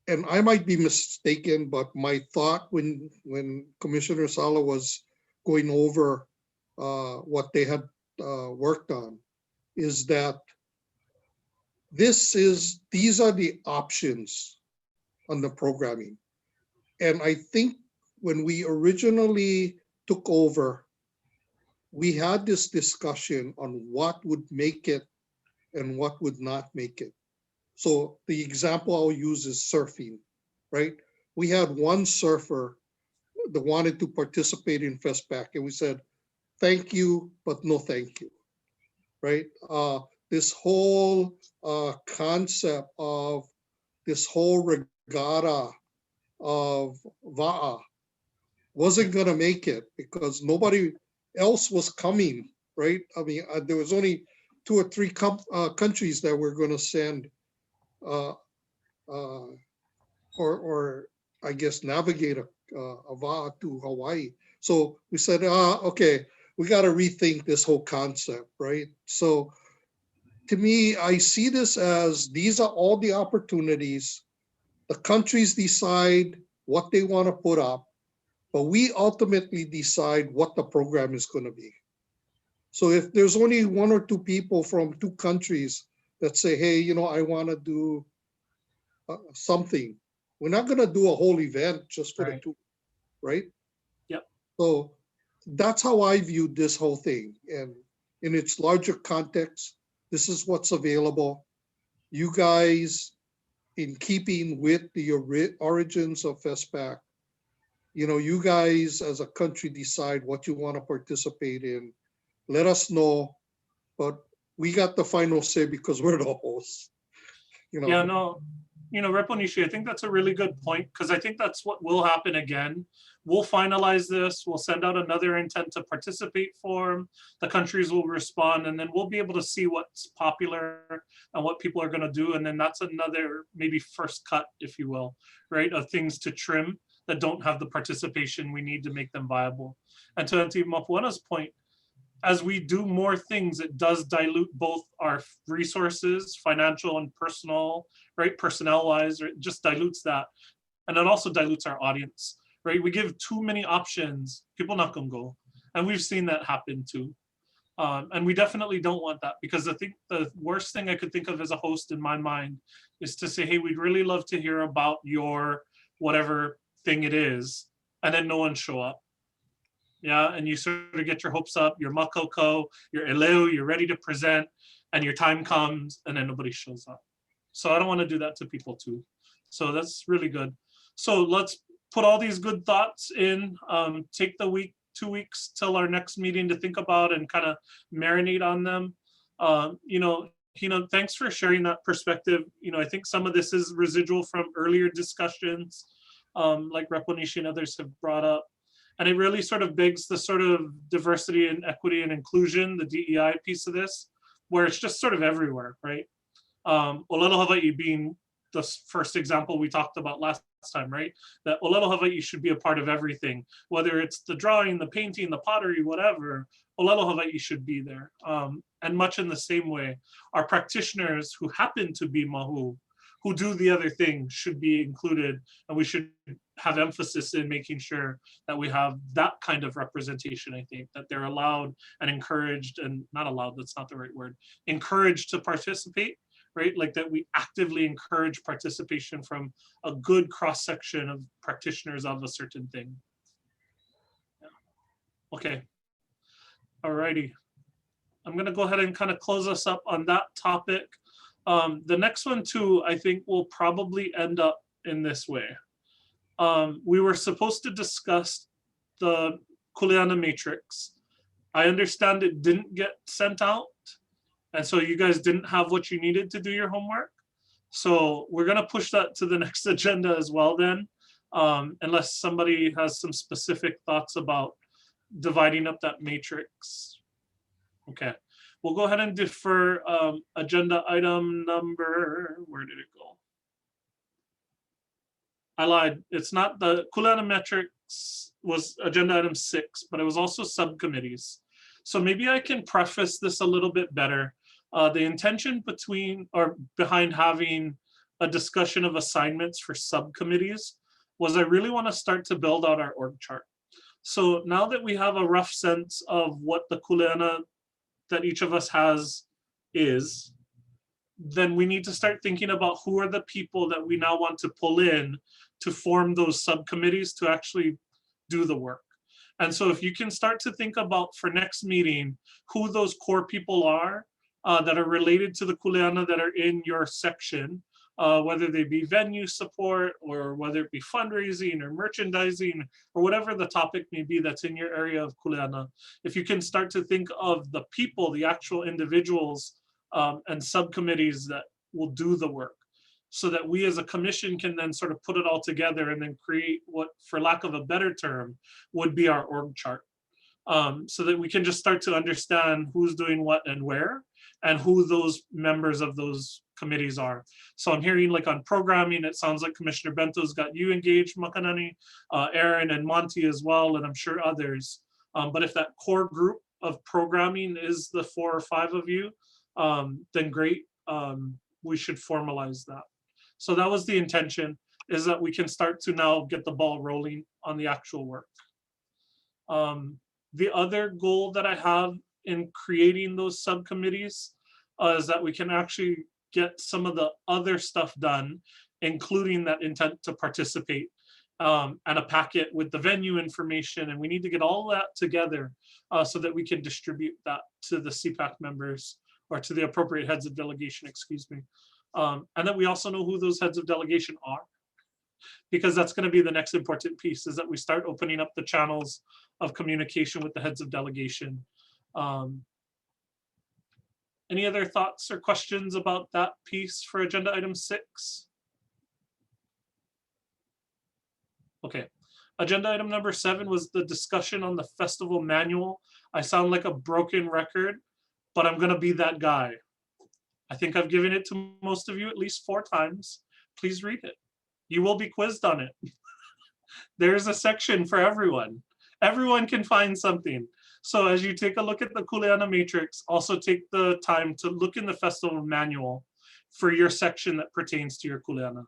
and I might be mistaken, but my thought when Commissioner Sala was going over what they had worked on is that these are the options on the programming. And I think when we originally took over, we had this discussion on what would make it and what would not make it. So the example I'll use is surfing, right? We had one surfer that wanted to participate in FestPAC, and we said, thank you, but no thank you, right? This whole concept of this whole regatta of Va'a wasn't gonna make it because nobody else was coming, right? I mean, there was only 2 or 3 countries that were gonna send or I guess navigate a Va'a to Hawaii. So we said, okay, we got to rethink this whole concept, right? So to me, I see this as these are all the opportunities. The countries decide what they want to put up, but we ultimately decide what the program is going to be. So if there's only 1 or 2 people from 2 countries that say, hey, you know, I want to do something, we're not going to do a whole event just for the 2, right? Yep. So that's how I viewed this whole thing. And in its larger context, this is what's available. You guys, in keeping with the origins of FestPAC, you know, you guys as a country decide what you want to participate in. Let us know, but we got the final say because we're the hosts. You know. Yeah, no, you know, Rep. Onishi, I think that's a really good point because I think that's what will happen again. We'll finalize this. We'll send out another intent to participate form. The countries will respond, and then we'll be able to see what's popular and what people are going to do. And then that's another maybe first cut, if you will, right, of things to trim that don't have the participation we need to make them viable. And to Auntie Mapuana's point, as we do more things, it does dilute both our resources, financial and personal, right? Personnel wise, it just dilutes that. And it also dilutes our audience, right? We give too many options, people not gonna go. And we've seen that happen too. And we definitely don't want that because I think the worst thing I could think of as a host in my mind is to say, hey, we'd really love to hear about your whatever thing it is, and then no one show up. Yeah, and you sort of get your hopes up, your makoko, your eleu, you're ready to present, and your time comes, and then nobody shows up. So I don't want to do that to people too. So that's really good. So let's put all these good thoughts in, take the week, 2 weeks till our next meeting to think about and kind of marinate on them. You know, thanks for sharing that perspective. You know, I think some of this is residual from earlier discussions, like Rep. Onishi and others have brought up. And it really sort of begs the sort of diversity and equity and inclusion, the DEI piece of this, where it's just sort of everywhere, right? Olelo Hawaii being the first example we talked about last time, right? That Olelo Hawaii should be a part of everything, whether it's the drawing, the painting, the pottery, whatever, Olelo Hawaii should be there. And much in the same way, our practitioners who happen to be Mahu, who do the other thing should be included, and we should have emphasis in making sure that we have that kind of representation. I think that they're allowed and encouraged, and not allowed, that's not the right word, encouraged to participate, right? Like that we actively encourage participation from a good cross-section of practitioners of a certain thing. Yeah. Okay, all righty. I'm gonna go ahead and kind of close us up on that topic. The next one too, I think will probably end up in this way. We were supposed to discuss the Kuleana matrix. I understand it didn't get sent out. And so you guys didn't have what you needed to do your homework. So we're gonna push that to the next agenda as well then, unless somebody has some specific thoughts about dividing up that matrix. Okay. We'll go ahead and defer agenda item number, where did it go? I lied, it's not the Kuleana metrics was agenda item 6, but it was also subcommittees. So maybe I can preface this a little bit better. The intention behind having a discussion of assignments for subcommittees was I really want to start to build out our org chart. So now that we have a rough sense of what the kuleana that each of us has is, then we need to start thinking about who are the people that we now want to pull in to form those subcommittees to actually do the work. And so if you can start to think about for next meeting, who those core people are that are related to the kuleana that are in your section, whether they be venue support or whether it be fundraising or merchandising or whatever the topic may be that's in your area of kuleana. If you can start to think of the people, the actual individuals and subcommittees that will do the work, so that we as a commission can then sort of put it all together and then create what, for lack of a better term, would be our org chart. So that we can just start to understand who's doing what and where, and who those members of those committees are. So I'm hearing like on programming, it sounds like Commissioner Bento's got you engaged, Makanani, Aaron and Monty as well, and I'm sure others. But if that core group of programming is the 4 or 5 of you, then great, we should formalize that. So that was the intention, is that we can start to now get the ball rolling on the actual work. The other goal that I have in creating those subcommittees is that we can actually get some of the other stuff done, including that intent to participate, and a packet with the venue information. And we need to get all that together so that we can distribute that to the CPAC members, or to the appropriate heads of delegation, excuse me. And that we also know who those heads of delegation are, because that's going to be the next important piece, is that we start opening up the channels of communication with the heads of delegation. Any other thoughts or questions about that piece for agenda item 6? Okay, agenda item number 7 was the discussion on the festival manual. I sound like a broken record, but I'm going to be that guy. I think I've given it to most of you at least 4 times. Please read it. You will be quizzed on it. There's a section for everyone. Everyone can find something. So as you take a look at the kuleana matrix, also take the time to look in the festival manual for your section that pertains to your kuleana.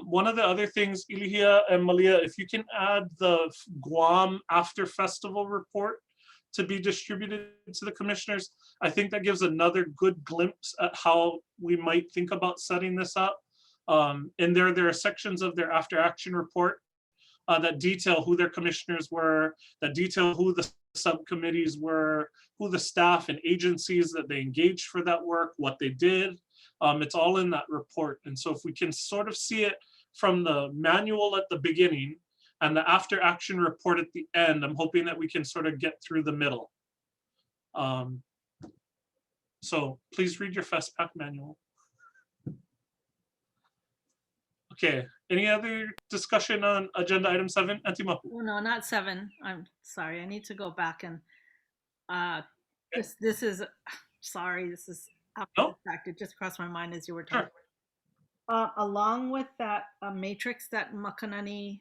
One of the other things, Ilihia and Malia, if you can add the Guam after festival report to be distributed to the commissioners, I think that gives another good glimpse at how we might think about setting this up. And there are sections of their after action report that detail who their commissioners were, that detail who the subcommittees were, who the staff and agencies that they engaged for that work, what they did. It's all in that report. And so if we can sort of see it from the manual at the beginning and the after action report at the end, I'm hoping that we can sort of get through the middle. So please read your FestPAC manual. Okay, any other discussion on agenda item 7? Antimapu? Oh, no, not 7. I'm sorry. I need to go back and this is sorry. This is after the fact. It just crossed my mind as you were talking. Sure. Along with that matrix that Makanani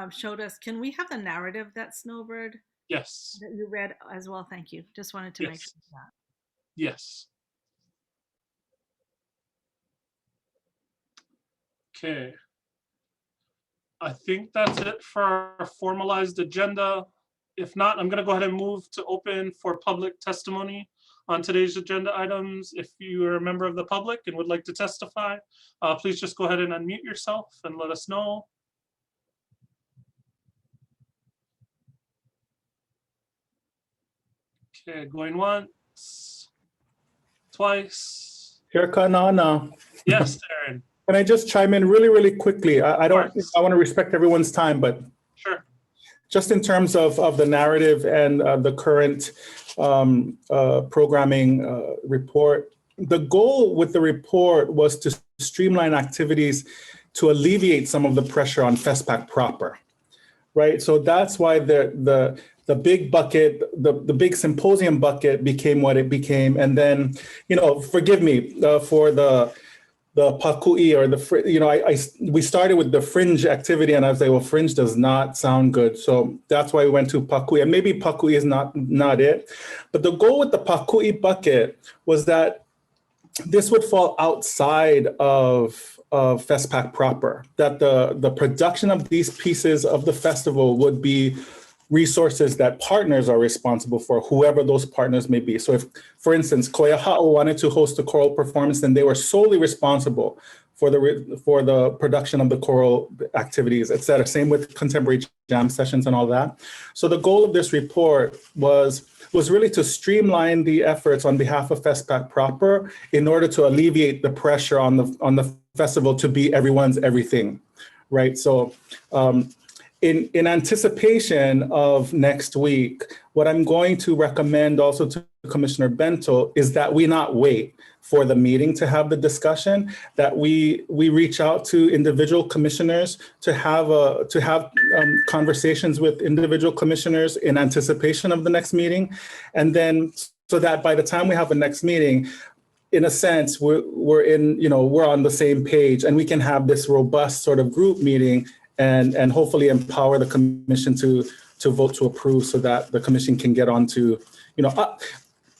showed us, can we have the narrative that Snowbird? Yes. That you read as well. Thank you. Just wanted to make sure of that. Yes. Okay. I think that's it for our formalized agenda. If not, I'm going to go ahead and move to open for public testimony on today's agenda items. If you are a member of the public and would like to testify, please just go ahead and unmute yourself and let us know. Okay, going once, twice. Here, Kanana. Yes, Aaron. Can I just chime in really, really quickly? I want to respect everyone's time, but sure. Just in terms of the narrative and the current programming report, the goal with the report was to streamline activities to alleviate some of the pressure on FestPAC proper, right? So that's why the big bucket, the big symposium bucket became what it became. And then, forgive me for the pakui or we started with the fringe activity, and I was like, well, fringe does not sound good. So that's why we went to pakui, and maybe pakui is not it. But the goal with the pakui bucket was that this would fall outside of FestPAC proper, that the production of these pieces of the festival would be resources that partners are responsible for, whoever those partners may be. So if, for instance, Koyaha'o wanted to host a choral performance, then they were solely responsible for the production of the choral activities, et cetera. Same with contemporary jam sessions and all that. So the goal of this report was really to streamline the efforts on behalf of FestPAC proper in order to alleviate the pressure on the festival to be everyone's everything, right? So in anticipation of next week, what I'm going to recommend also to Commissioner Bento is that we not wait for the meeting to have the discussion, that we reach out to individual commissioners to have conversations with individual commissioners in anticipation of the next meeting. And then so that by the time we have a next meeting, in a sense, we're on the same page and we can have this robust sort of group meeting and hopefully empower the commission to vote to approve so that the commission can get on to,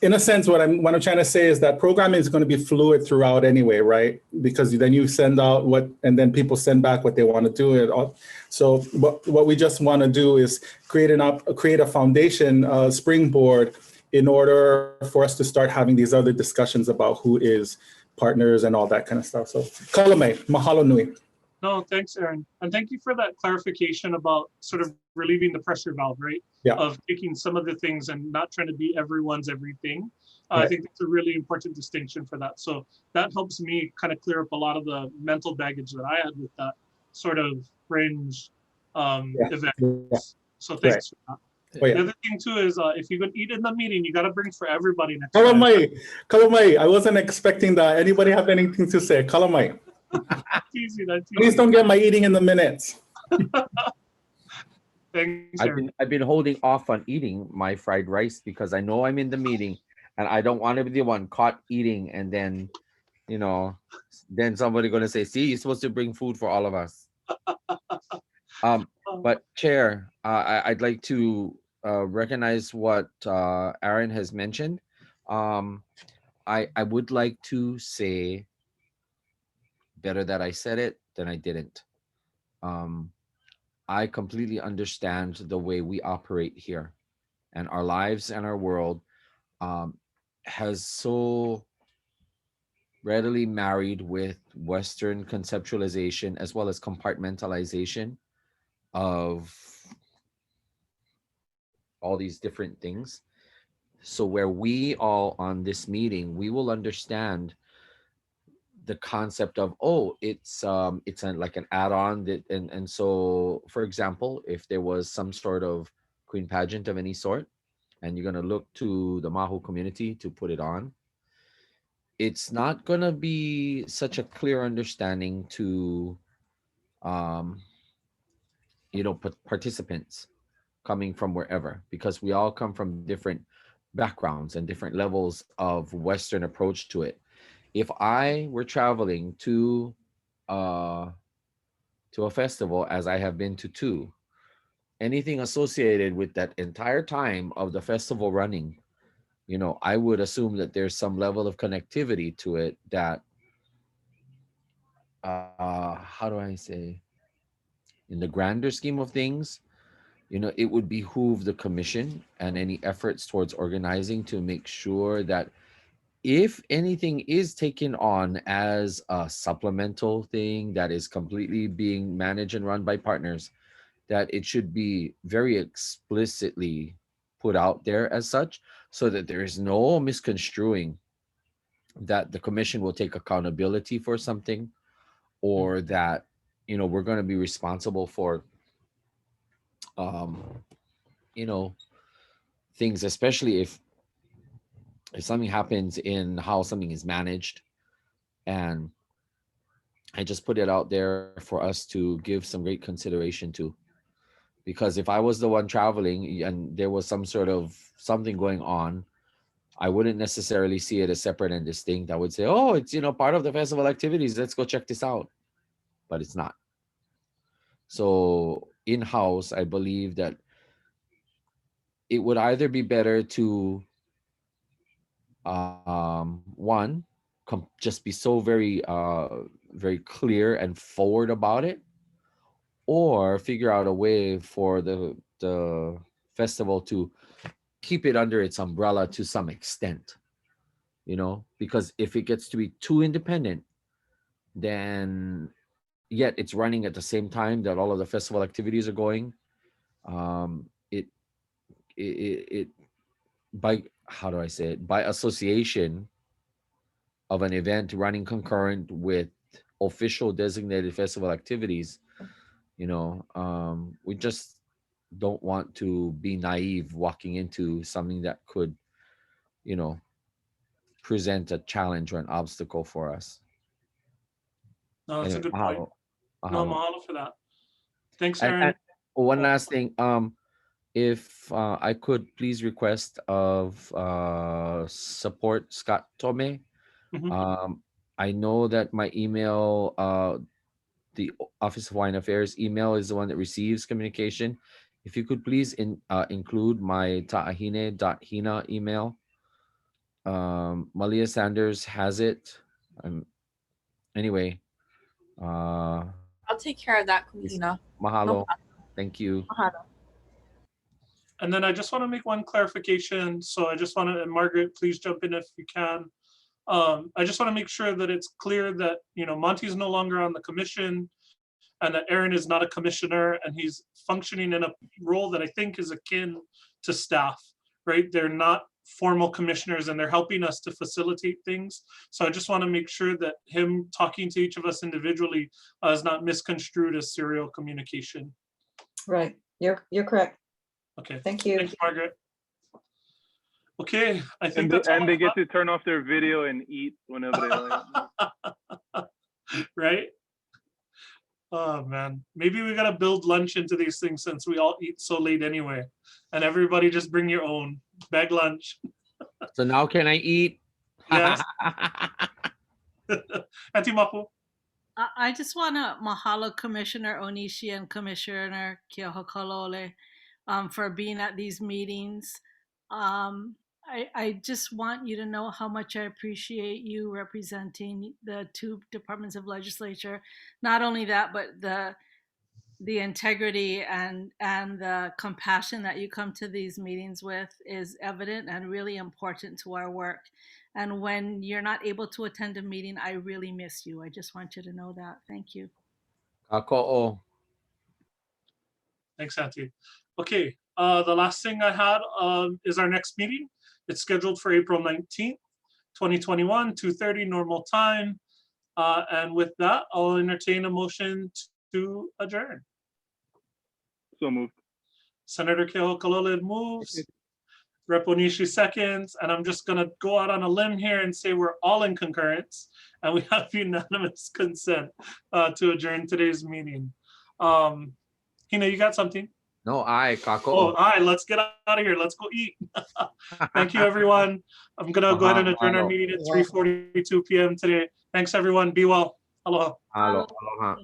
in a sense, what I'm trying to say is that programming is going to be fluid throughout anyway, right? Because then you send out and then people send back what they want to do. So what we just want to do is create a foundation, springboard, in order for us to start having these other discussions about who is partners and all that kind of stuff. So, Kalame, mahalo nui. No, thanks, Aaron. And thank you for that clarification about sort of relieving the pressure valve, right? Yeah. Of taking some of the things and not trying to be everyone's everything. Right. I think that's a really important distinction for that. So that helps me kind of clear up a lot of the mental baggage that I had with that sort of fringe event. Yeah. So thanks for that. Oh, yeah. The other thing too is if you're going to eat in the meeting, you got to bring for everybody next time. Kalamai, I wasn't expecting that. Anybody have anything to say? Kalamai. That's easy. Please don't get my eating in the minutes. Thanks, I've been holding off on eating my fried rice because I know I'm in the meeting and I don't want to be the one caught eating and then, then somebody going to say, see, you're supposed to bring food for all of us. But Chair, I'd like to recognize what Aaron has mentioned. I would like to say better that I said it than I didn't. I completely understand the way we operate here, and our lives and our world has so readily married with Western conceptualization as well as compartmentalization of all these different things. So where we all on this meeting, we will understand the concept of, it's like an add-on that, and so, for example, if there was some sort of queen pageant of any sort, and you're going to look to the Mahu community to put it on, it's not going to be such a clear understanding to, participants coming from wherever, because we all come from different backgrounds and different levels of Western approach to it. If I were traveling to a festival, as I have been to two, anything associated with that entire time of the festival running, I would assume that there's some level of connectivity to it that, how do I say, in the grander scheme of things, it would behoove the commission and any efforts towards organizing to make sure that if anything is taken on as a supplemental thing that is completely being managed and run by partners, that it should be very explicitly put out there as such, so that there is no misconstruing that the commission will take accountability for something, or that, we're going to be responsible for, things, especially if something happens in how something is managed. And I just put it out there for us to give some great consideration to, because if I was the one traveling and there was some sort of something going on, I wouldn't necessarily see it as separate and distinct. I would say, oh, it's, part of the festival activities. Let's go check this out. But it's not. So in-house, I believe that it would either be better to, one, just be so very very clear and forward about it, or figure out a way for the festival to keep it under its umbrella to some extent, you know, because if it gets to be too independent, then yet it's running at the same time that all of the festival activities are going, it by, how do I say it, by association of an event running concurrent with official designated festival activities, you know, we just don't want to be naive walking into something that could, you know, present a challenge or an obstacle for us. No, that's a Anyway, good point. mahalo. No, Mahalo. mahalo for that. Thanks, And Aaron. one last thing, if I could please request of support Scott Tome. Mhm. I know that my email, the Office of Hawaiian Affairs email is the one that receives communication. If you could please include my ta'ahine.hina email. Malia Sanders has it. Anyway, I'll take care of that, Kumihina. mahalo. Thank you. Mahalo. And then I just want to make one clarification. So I just want to, and Margaret, please jump in if you can. I just want to make sure that it's clear that, you know, Monty's no longer on the commission, and that Aaron is not a commissioner, and he's functioning in a role that I think is akin to staff, right? They're not formal commissioners, and they're helping us to facilitate things. So I just want to make sure that him talking to each of us individually is not misconstrued as serial communication. Right, you're correct. Okay. Thank you. Thanks, Margaret. Okay, I think and they get to turn off their video and eat whenever they like. Right? Oh man, maybe we gotta build lunch into these things since we all eat so late anyway, and everybody just bring your own bag lunch. So now can I eat? Yes. Auntie Mapu. I just want to mahalo Commissioner Onishi and Commissioner Keohakalole for being at these meetings. I just want you to know how much I appreciate you representing the two departments of legislature. Not only that, but the integrity and the compassion that you come to these meetings with is evident and really important to our work. And when you're not able to attend a meeting, I really miss you. I just want you to know that. Thank you. Kako'o. Thanks, Auntie. Okay, the last thing I had is our next meeting. It's scheduled for April 19th, 2021, 2:30 normal time. And with that, I'll entertain a motion to adjourn. So moved. Senator Keohakalole moves. Rep. Onishi seconds, and I'm just gonna go out on a limb here and say we're all in concurrence, and we have unanimous consent to adjourn today's meeting. Hina, you got something? No, Kako. Oh, all right, let's get out of here. Let's go eat. Thank you, everyone. I'm gonna go ahead and adjourn our meeting at 3:42 p.m. today. Thanks, everyone. Be well. Aloha. Aloha.